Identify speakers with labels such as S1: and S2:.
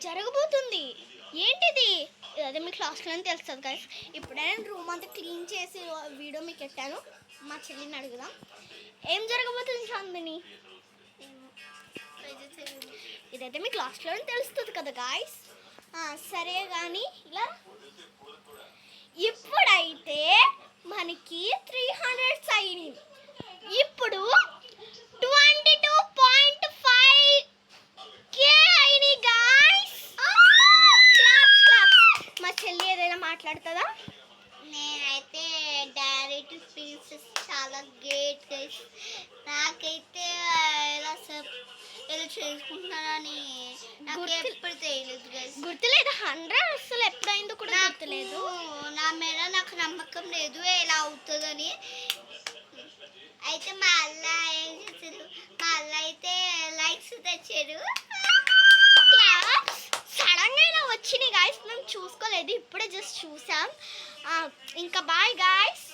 S1: జరగబోతుంది. ఏంటిది? అదే మీ క్లాస్లోనే తెలుస్తుంది గైస్. ఇప్పుడే నేను రూమ్ అంతా క్లీన్ చేసి వీడియో మీకు పెట్టాను. మా చెల్లిని అడుగుదాం. ఏం జరగబోతుంది చాందిని? ఇదైతే మీ క్లాస్లోనే తెలుస్తుంది కదా గాయస్. సరే కానీ ఇలా ఇప్పుడైతే మనకి 300 అయినాయి. ఇప్పుడు 22.5K అయినాయి గాయస్. మా చెల్లి ఏదైనా మాట్లాడుతుందా?
S2: నేనైతే డైరెక్ట్ స్పీచెస్ చాలా గ్రేట్ గైస్. నాకైతే ఇలా చేసుకుంటున్నానని నాకు ఎప్పుడు తెలియదు గైస్.
S1: గుర్తులేదు. 100 అసలు ఎప్పుడైందో కూడా గుర్తులేదు.
S2: నా మీద నాకు నమ్మకం లేదు ఎలా అవుతుందని. అయితే మా అల్ల ఏం చేశారు, మా అల్ల అయితే లైక్స్ తెచ్చారు.
S1: సడన్గా ఇలా వచ్చినాయి గాయస్. మేము చూసుకోలేదు, ఇప్పుడే జస్ట్ చూసాం. ఇంకా బాయ్ గాయస్.